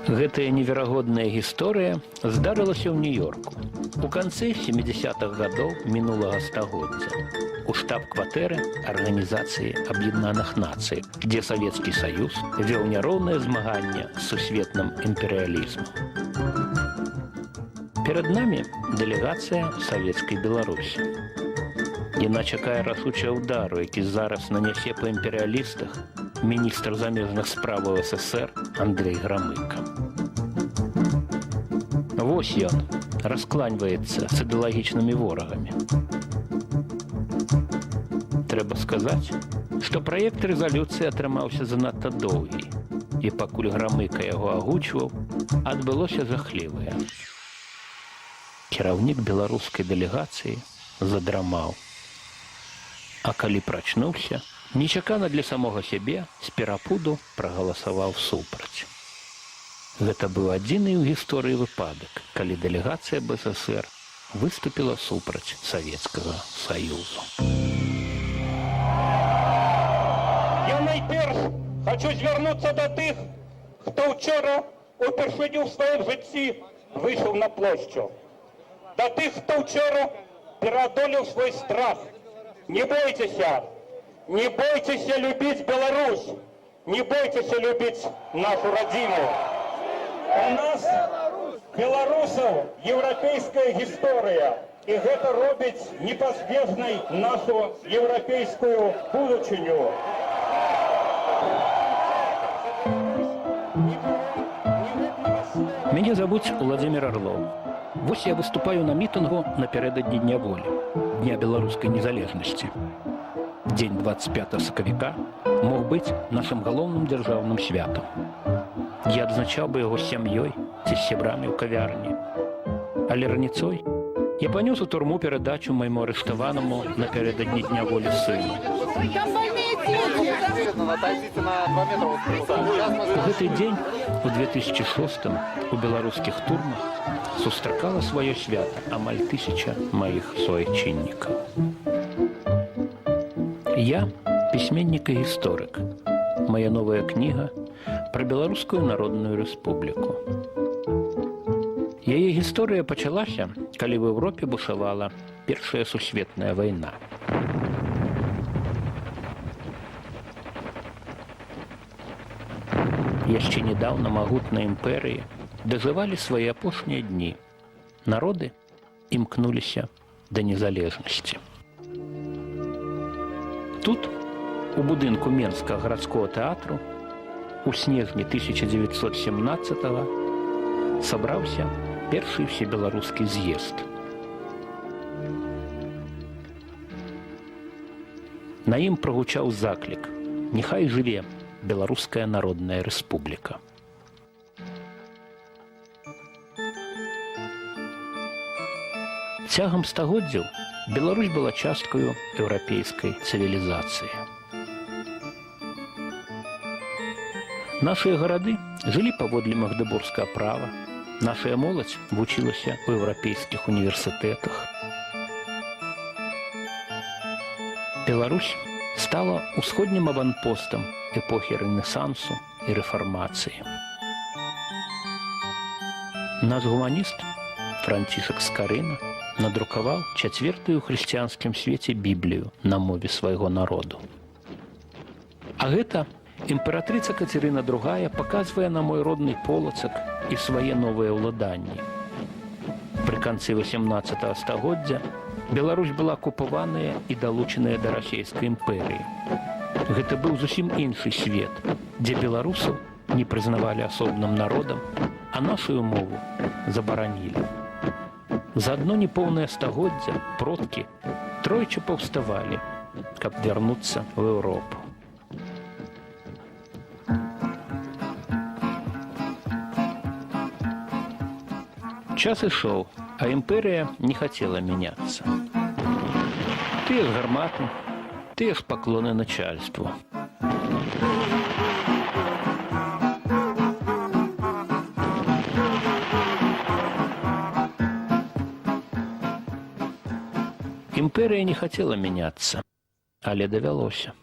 Гэтая неверагодная гісторыя здарылася ў Нью-Йорку. У канцы 70-х гадоў мінулага стагоддзя у штаб-кватэры Арганізацыі Аб'яднаных Нацый, дзе Савецкі Саюз вёў няроўнае змаганне з сусветным імперыялізмам. Перад намі дэлегацыя савецкай Беларусі. Яна чакае рашучага ўдару, які зараз нанясе па імперыялістах міністр замежных справаў СССР Андрэй Грамыка. Вось ён раскланьваецца з ідэалагічнымі ворагамі. Трэба сказаць, што праект рэзалюцыі атрымаўся занадта доўгі, і пакуль Грамыка яго агучваў, адбылося жахлівае. Кіраўнік беларускай дэлегацыі задрамаў. А калі прачнуўся, нечакана для самога сябе з перапуду прагаласаваў супраць. Гэта быў адзіны ў гісторыі выпадак, калі дэлегацыя БССР выступіла супраць Савецкага Саюзу. Я найперш хочу звярнуцца да тых, хто ўчора упершыню ў сваім жыцці выйшаў на плошчу. Да тых, хто ўчора пераадолеў свой страх. Не бойцеся! Не бойцеся любіць Беларусь! Не бойцеся любіць нашу радзіму! У нас, беларусаў, еўрапейская гісторыя, і гэта робіць непазбежнай нашу еўрапейскую будучыню. Мяне завуць Владзімір Арлоў. Вось я выступаю на мітынгу напярэдадні Дня волі, Дня беларускай незалежнасці. Дзень 25 сакавіка мог быць нашым галоўным дзяржаўным святам. Я адзначаў бы яго з сям'ёй ці з сябрамі ў кавярні. Але раніцой я панёс у турму перадачу майму арыштаванаму напярэдадні Дня волі сыну. У гэты дзень, у 2006 у беларускіх турмах сустракала сваё свята амаль 1000 маіх суайчыннікаў. Я пісьменнік і гісторык. Мая новая кніга пра Беларускую Народную Рэспубліку. Яе гісторыя пачалася, калі ў Еўропе бушавала Першая сусветная вайна. Яшчэ недаўна магутныя імперыі дажывалі свае апошнія дні. Народы імкнуліся да незалежнасці. Тут, у будынку Менскага гарадскога тэатру, у снежні 1917-го сабраўся першы ўсебеларускі з'езд. На ім прагучаў заклік: «Няхай жыве Беларуская Народная Рэспубліка». Цягам стагоддзяў Беларусь была часткаю еўрапейскай цывілізацыі. Нашыя гарады жылі паводле магдэбургскага права, нашая моладзь вучылася ў еўрапейскіх універсітэтах. Беларусь стала ўсходнім аванпостам эпохі рэнесансу і рэфармацыі. Наш гуманіст Францішак Скарына надрукаваў 4-ю ў хрысціянскім свеце Біблію на мове свайго народу. А гэта імператрыца Кацярына II паказвае на мой родны Полацак і свае новыя ўладанні. Пры канцы 18 стагоддзя Беларусь была акупаваная і далучаная да расійскай імперыі. Гэта быў зусім іншы свет, дзе беларусаў не прызнавалі асобным народам, а нашую мову забаранілі. За адно непоўнае стагоддзя продкі тройчы паўставалі, каб вярнуцца ў Еўропу. Час ішоў, а імперыя не хацела мяняцца. Тыя ж гарматы, тыя ж паклоны начальству. Імперія не хацела мяняцца, але давялося.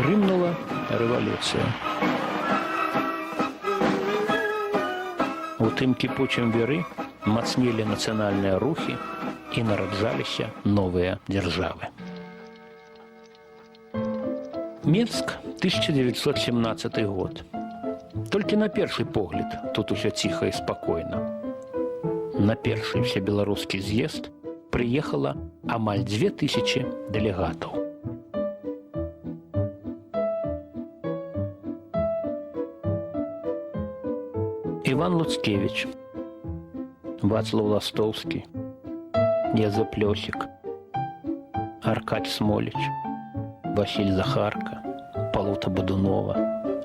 грымнула рэвалюцыя. У тым кіпучым віры мацнелі нацыянальныя рухі і нараджаліся новыя дзяржавы. Мінск, 1917 год. Толькі на першы погляд тут усё ціха і спакойна. На першы ўсебеларускі з'езд прыехала амаль 2000 дэлегатаў. Іван Луцкевіч, Вацлаў Ластоўскі, Язэп Лёсік, Аркадь Смоліч, Васіль Захарка, Палота Бадунова,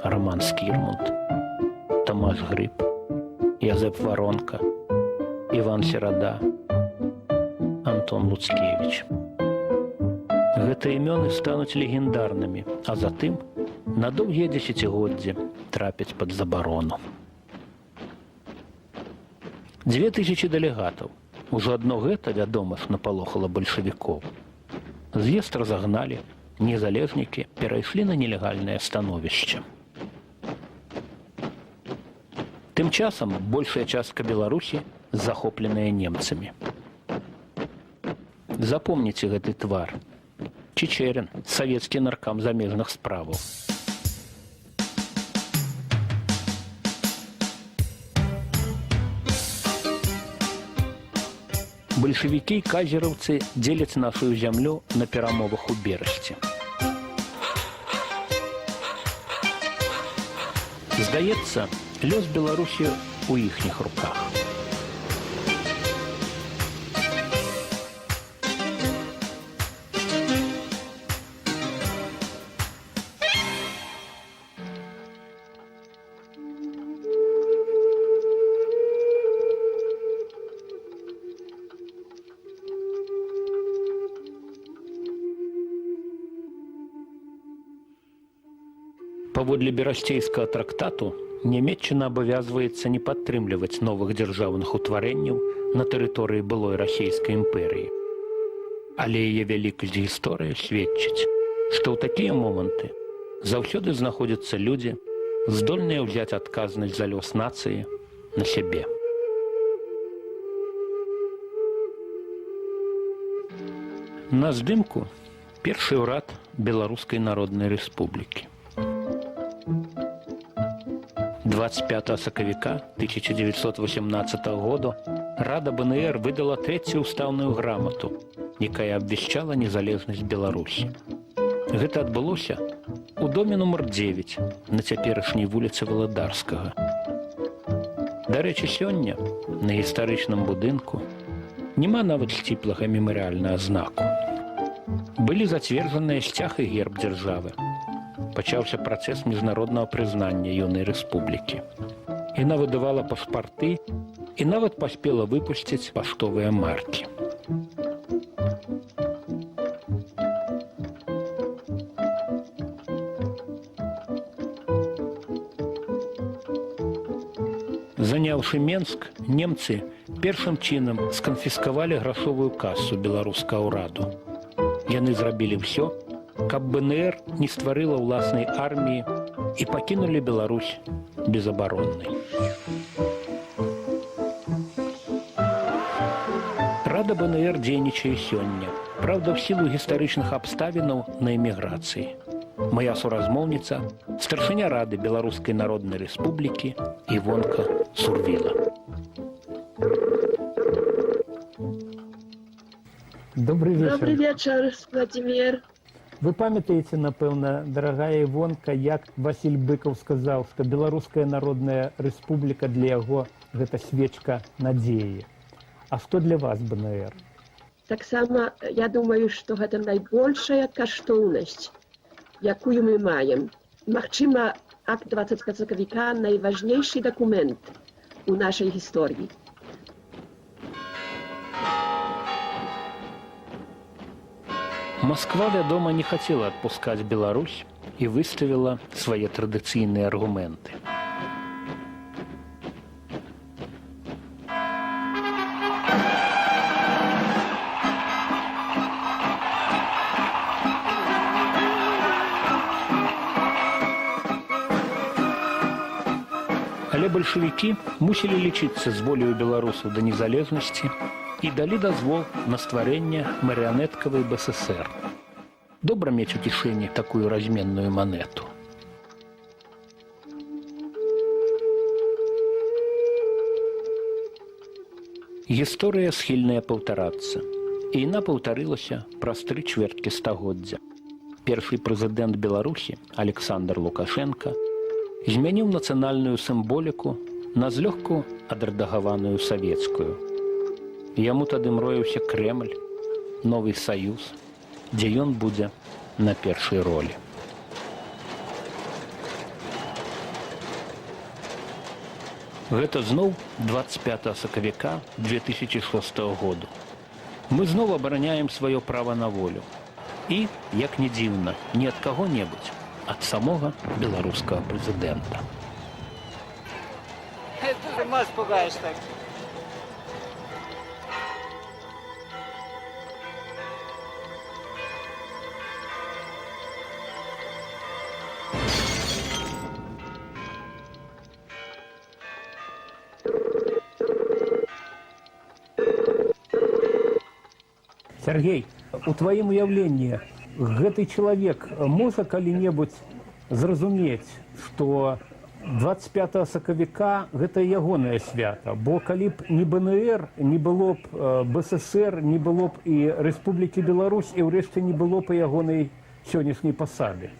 Роман Скірмунд, Тамаш Грыб, Язэп Варонка, Іван Серада, Антон Луцкевіч. Гэтыя імёны стануць легендарнымі, а затым на доўгія дзесяцігоддзі трапяць пад забарону. 2000 дэлегатаў. Ужо адно гэта, вядома ж, напалохала бальшавікоў. З'езд разагналі, незалежнікі перайшлі на нелегальнае становішча. Тым часам большая частка Беларусі захопленая немцамі. Запомніце гэты твар. Чечерин, савецкі наркам замежных справаў. Бальшавікі і казераўцы дзеляць нашу зямлю на перамовах у Берасці. Здаецца, лёс Беларусі у іхніх руках. Паводле берасцейскага трактату Нямецчына абавязваецца не падтрымліваць новых дзяржаўных утварэнняў на тэрыторыі былой расійскай імперыі. Але яе вялікасць гісторыя сведчыць, што ў такія моманты заўсёды знаходзяцца людзі, здольныя ўзяць адказнасць за лёс нацыі на сябе. На здымку першы ўрад Беларускай Народнай Рэспублікі. 25 сакавіка 1918 году Рада БНР выдала трэцюю ўстаўную грамату, якая абвяшчала незалежнасць Беларусі. Гэта адбылося у доме нумар 9 на цяперашняй вуліцы Валадарскага. Дарэчы, сёння на гістарычным будынку няма нават сціплага мемарыяльнага знаку. Былі зацверджаныя сцяг і герб дзяржавы. Пачаўся працэс міжнароднага прызнання юнай рэспублікі. Яна выдавала пашпарты і нават паспела выпусціць паштовыя маркі. Заняўшы Менск, немцы першым чынам сканфіскавалі грашовую касу беларускага ўраду. Яны зрабілі ўсё, каб БНР не стварыла ўласнай арміі і пакінулі Беларусь безабароннай. Рада БНР дзейнічае сёння, праўда, ў сілу гістарычных абставінаў на эміграцыі. Моя суразмоўніца – старшыня Рады Беларускай Народнай Рэспублікі Івонка Сурвіла. Добрый вечер. Добрый вечер, Владимир. Вы памятаеце, напэўна, дарагая Івонка, як Васіль Быкаў сказаў, што Беларуская Народная Рэспубліка для яго гэта свечка надзеі. А што для вас БНР? Таксама я думаю, што гэта найбольшая каштоўнасць, якую мы маем. Магчыма, акт 20 сакавіка найважнейшы дакумент у нашай гісторыі. Масква, вядома, не хацела адпускаць Беларусь і выставіла свае традыцыйныя аргументы. Але бальшавікі мусілі лічыцца з воляю беларусаў да незалежнасці і далі дазвол на стварэнне марыянеткавай БССР. Добра мець у кішэні такую разменную манету. Гісторыя схільная паўтарацца. І яна паўтарылася праз 3 чвэрткі стагоддзя. Першы прэзідэнт Беларусі, Александр Лукашенко, змяніў нацыянальную сімволіку на злёгку адрэдагаваную савецкую. Яму тады мроіўся Крэмль, новы саюз, дзе ён будзе на першай ролі. Гэта зноў 25 сакавіка 2006 году. Мы зноў абараняем сваё права на волю. І, як не дзіўна, не ад каго-небудзь, ад самога беларускага прэзідэнта. Ты нас пугаешь так. Сергей, у твоім уяўленні гэты чалавек можа калі-небудзь зразумець, што 25 сакавіка гэта ягонае свята, бо калі б не БНР, не было б БССР, не было б і Рэспублікі Беларусь, і ўрэшце не было б ягонай сённяшняй пасады.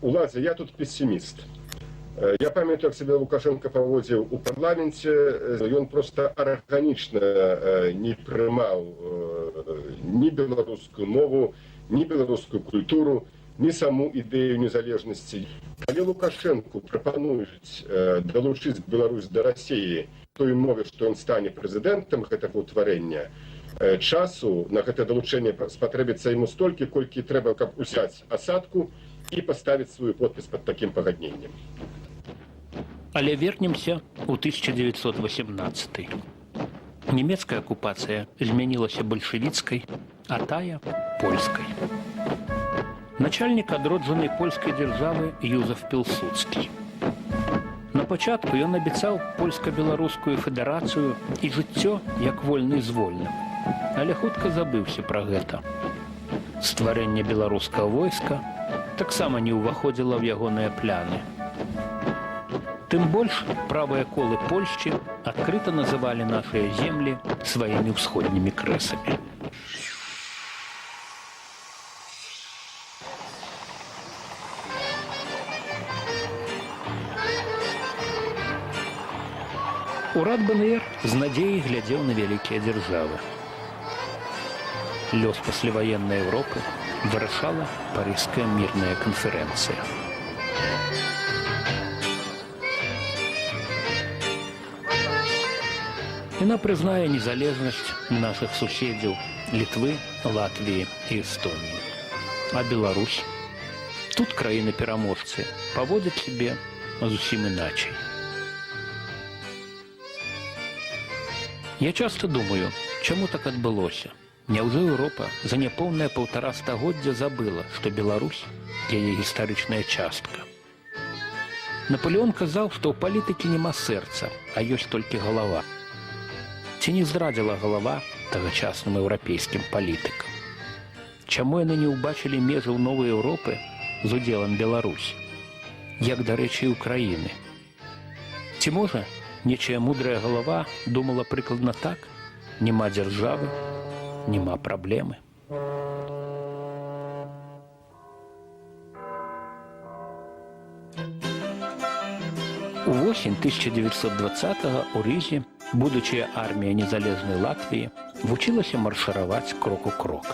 Уладзе, я тут пессіміст. Я памятаю, як себе Лукашенко паводзіў у парламенце, ён проста арганічна не прымаў ні беларускую мову, ні беларускую культуру, ні саму ідэю незалежнасці. Калі Лукашенко прапануюць далучыць Беларусь да Расіі той мове, што ён стане прэзідэнтам гэтага ўтварэння, часу на гэта далучэнне спатрэбіцца яму столькі, колькі трэба, каб узяць асадку і паставіць сваю подпіс пад такім пагадненнем. Але вернемся ў 1918. Нямецкая акупацыя змянілася бальшавіцкай, а тая – польскай. Начальнік адроджанай польскай дзяржавы Юзеф Пілсудскі. На пачатку ён абяцаў польска-беларускую федэрацыю і жыццё як вольны з вольным, але хутка забыўся пра гэта. Стварэнне беларускага войска таксама не ўваходзіла ў ягоныя пляны. Тым больш правыя колы Польшчы адкрыта называлі нашыя землі сваімі ўсходнімі крэсамі. Урад БНР з надзеяй глядзеў на вялікія дзяржавы. Лёс пасляваеннай Еўропы вырашала Парыжская мірная канферэнцыя. Яна прызнае незалежнасць нашых суседзяў Літвы, Латвіі і Эстоніі. А Беларусь? Тут краіны-пераможцы паводзяць сябе зусім іначай. Я часта думаю, чаму так адбылося? Няўжо Еўропа за няпоўнае 1,5 стагоддзя забыла, што Беларусь – яе гістарычная частка? Напалеон казаў, што ў палітыкі няма сэрца, а ёсць толькі галава. Ці не здрадзіла галава тагачасным еўрапейскім палітыкам? Чаму яны не ўбачылі межаў новай Еўропы з удзелам Беларусі? Як, дарэчы, і Украіны. Ці можа, нечая мудрая галава думала прыкладна так: няма дзяржавы, няма праблемы. Увосень 1920-го у Рызе будучая армія незалежнай Латвіі вучылася маршыраваць крок у крок.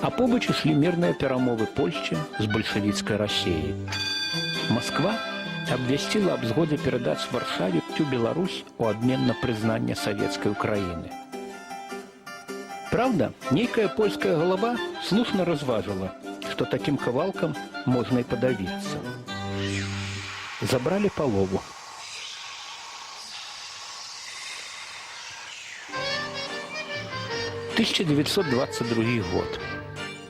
А побач ішлі мірныя перамовы Польшчы з бальшавіцкай Расіяй. Масква абвясціла аб згодзе перадаць Варшаве всю Беларусь у абмен на прызнанне савецкай Украіны. Праўда, нейкая польская галава слушна разважыла, што такім кавалкам можна і падавіцца. Забралі палову. – 1922 год.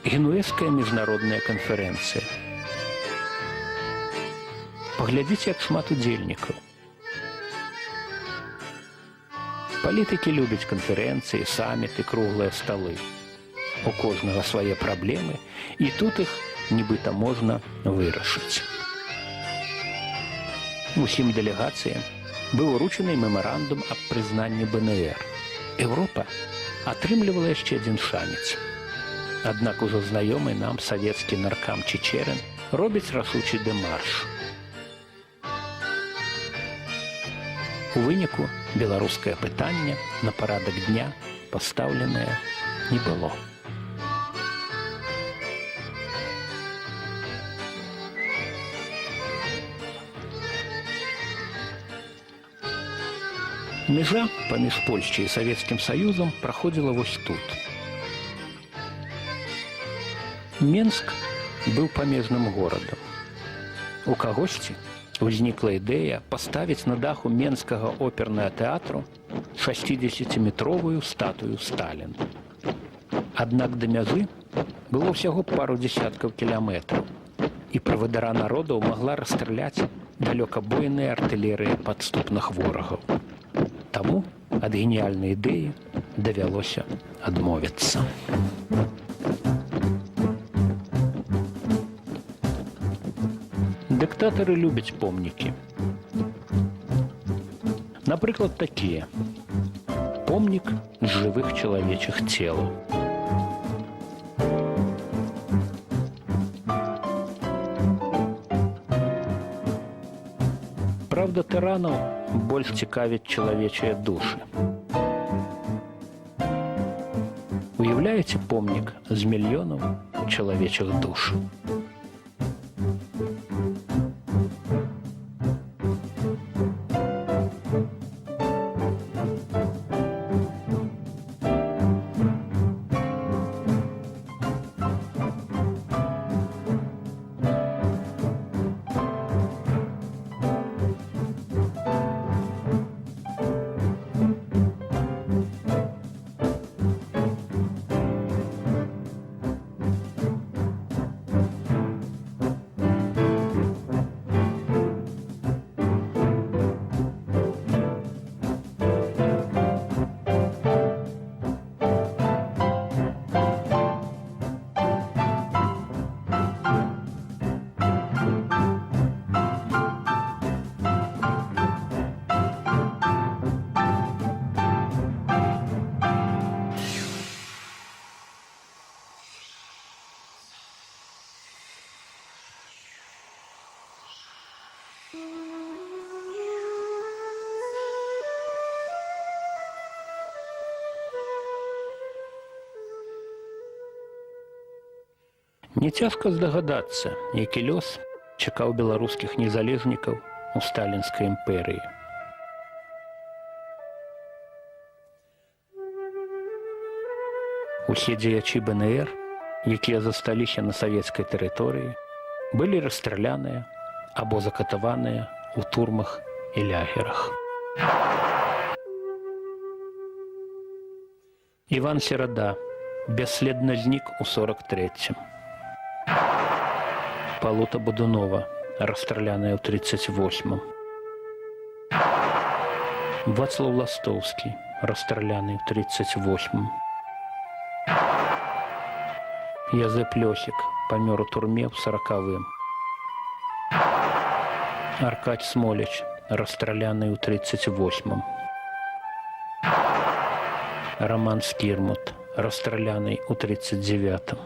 Генуэзская міжнародная канферэнцыя. Паглядзіце, як шмат удзельнікаў. Палітыкі любяць канферэнцыі, саміты, круглыя сталы. У кожнага свае праблемы, і тут іх нібыта можна вырашыць. Усім дэлегацыям быў уручаны мемарандум аб прызнанні БНР. Еўропа атрымлівала яшчэ адзін шанец. Аднак ужо знаёмы нам савецкі наркам Чечерын робіць рашучы дэмарш. У выніку беларускае пытанне на парадак дня пастаўленае не было. Межа паміж Польшчай і Савецкім Саюзам праходзіла вось тут. Менск быў памежным горадам. У кагосьці узнікла ідэя паставіць на даху Менскага опернага тэатру 60-метровую статую Сталіна. Аднак да мяжы было ўсяго пару дзесяткаў кіламетраў, і правадыра народаў магла расстраляць далёкабойная артылерыя падступных ворагаў. Таму ад геніяльнай ідэі давялося адмовіцца. Дыктатары любяць помнікі. Напрыклад, такія. Помнік з жывых чалавечых целаў. Праўда, тыранаў больш цікавяць чалавечыя душы. Уяўляеце помнік з мільёнаў чалавечых душ? Няцяжка здагадацца, які лёс чакаў беларускіх незалежнікаў у сталінскай імперыі. Усе дзеячы БНР, якія засталіся на савецкай тэрыторыі, былі расстраляныя або закатаваныя ў турмах і лагерах. Іван Серада бясследна знік у 43-м. Палута Будунова, расстраляная ў 38-м. Вацлаў Ластоўскі, расстраляны ў 38-м. Язэп Лёсік памёр у турме ў 40-м. Аркадь Смоліч, расстраляны ў 38-м. Роман Скірмут, расстраляны ў 39-м.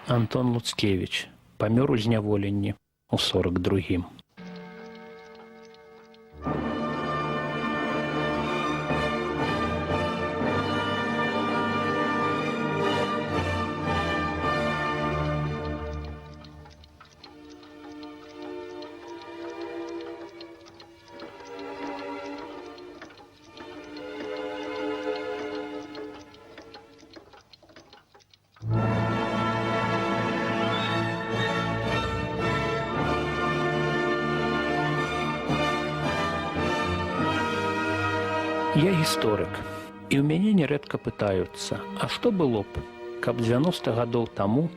Антон Луцкевіч памёр у зняволенні ў 42-м. Я гісторык, і ў мяне нярэдка пытаюцца, а што было б, каб 90 гадоў таму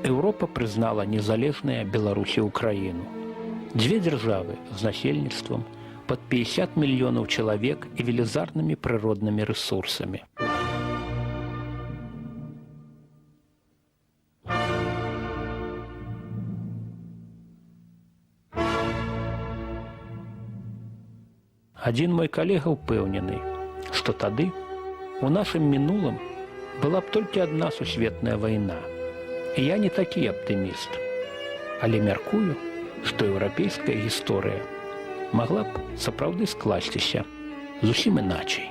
Еўропа прызнала незалежныя Беларусь і Украіну. Дзве дзяржавы з насельніцтвам пад 50 мільёнаў чалавек і велізарнымі прыроднымі рэсурсамі. Адзін мой калега ўпэўнены, што тады, у нашым мінулым, была б толькі адна сусветная вайна. І я не такі аптыміст. Але мяркую, што еўрапейская гісторыя магла б сапраўды скласціся зусім іначай.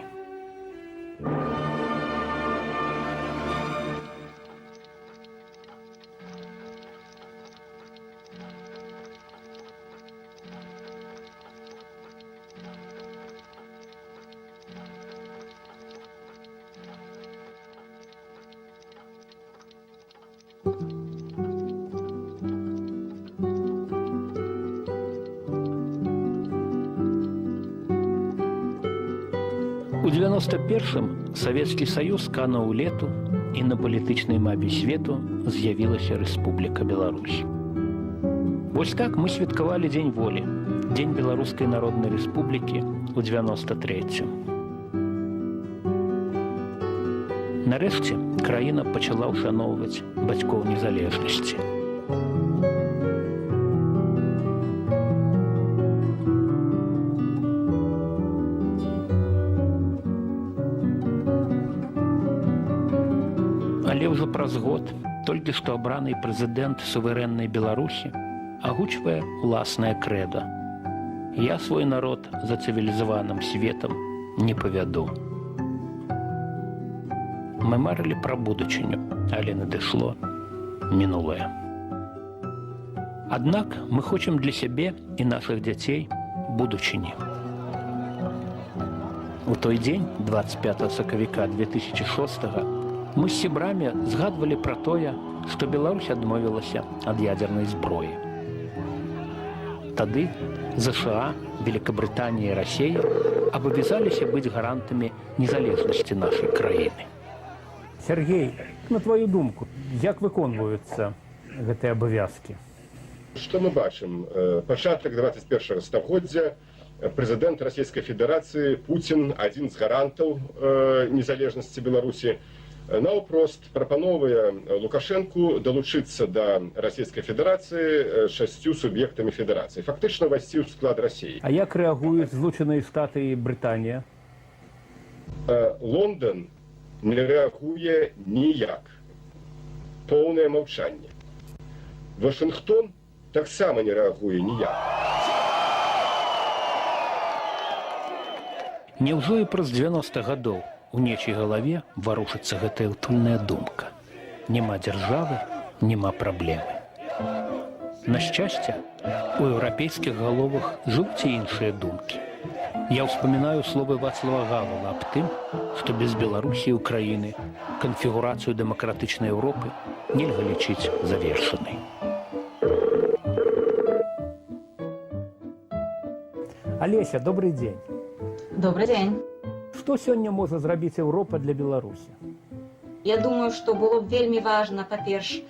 У 91-м Савецкі Саюз кануў у лету, і на палітычнай мапе свету з'явілася Рэспубліка Беларусь. Вось так мы святкавалі Дзень волі, Дзень Беларускай Народнай Рэспублікі ў 93-м. Нарэшце краіна пачала ўшаноўваць бацькоў незалежнасці. Але ўжо праз год толькі што абраны прэзідэнт суверэннай Беларусі агучвае ўласнае крэда. Я свой народ за цывілізаваным светам не павяду. Мы марылі пра будучыню, але надышло мінулае. Аднак мы хочам для сябе і нашых дзяцей будучыні. У той дзень, 25 сакавіка 2006-го, мы з сябрамі згадвалі пра тое, што Беларусь адмовілася ад ядзернай зброі. Тады ЗША, Великабрытанія і Расія абавязаліся быць гарантамі незалежнасці нашай краіны. Сергей, на твою думку, як выконваюцца гэтыя абавязкі? Што мы бачым? Пачатак 21-го стагоддзя, прэзідэнт Расійскай Федэрацыі Пуцін, адзін з гарантаў незалежнасці Беларусі, наўпрост прапановвае Лукашэнку далучыцца да Расійскай Федэрацыі 6 суб'ектамі федэрацыі, фактычна ўвайсці ў склад Расіі. А як рэагуюць Злучаныя Штаты і Брытанія? Лондан не рэагуе ніяк. Поўнае маўчанне. Вашынгтон таксама не рэагуе ніяк. Няўжо і праз 90 гадоў у нечай галаве варушыцца гэтая ўтульная думка. Няма дзяржавы, няма праблемы. На шчасце, у еўрапейскіх галовах жывуць і іншыя думкі. Я ўспамінаю словы Вацлава Гавала аб тым, што без Беларусі і Украіны канфігурацыю дэмакратычнай Еўропы нельга лічыць завершанай. Алеся, добрый дзень. Добрый день. Што сёння можа зрабіць Еўропа для Беларусі? Я думаю, што было б вельмі важна, па-перш,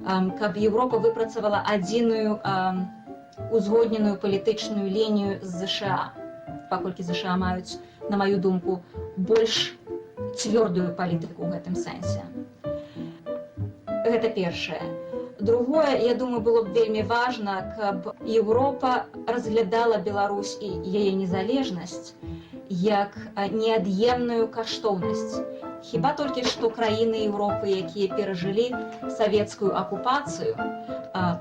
каб Еўропа выпрацавала адзіную узгодненую палітычную лінію з ЗША, паколькі ЗША маюць, на маю думку, больш цвёрдую палітыку ў гэтым сэнсе. Гэта першае. Другое, я думаю, было б вельмі важна, каб Еўропа разглядала Беларусь і яе незалежнасць як неад'емную каштоўнасць. Хіба толькі што краіны Еўропы, якія перажылі савецкую акупацыю,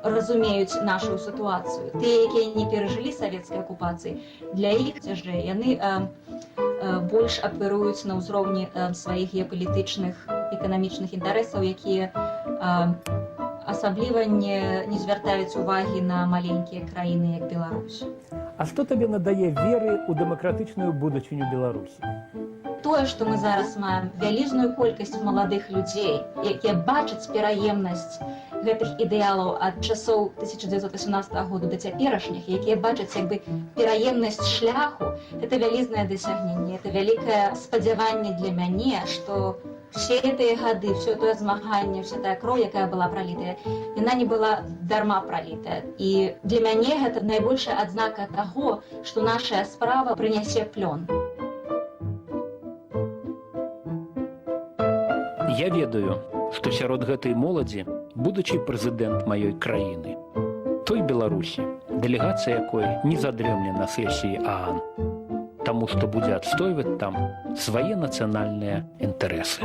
разумеюць нашу сітуацыю. Тыя, якія не перажылі савецкай акупацыі, для іх цяжэй. Яны больш аперуюць на ўзроўні сваіх геапалітычных, эканамічных інтарэсаў, якія асабліва не звяртаюць увагі на маленькія краіны, як Беларусь. А што табе надае веры ў дэмакратычную будучыню Беларусі? Тое, што мы зараз маем вялізную колькасць маладых людзей, якія бачаць пераемнасць гэтых ідэалаў ад часоў 1918 года да цяперашніх, якія бачаць як бы пераемнасць шляху, гэта вялізнае дасягненне, это вялікае спадзяванне для мяне, што все гэтыя гады, все тое змаганне, вся тая кроў, якая была пралітая, яна не была дарма пралітая. І для мяне гэта найбольшая адзнака таго, што наша справа прынясе плён. Я ведаю, што сярод гэтай моладзі будучы прэзідэнт маёй краіны, той Беларусі, дэлегацыя якой не задрэмне на сесіі ААН, таму што будзе адстойваць там свае нацыянальныя інтарэсы.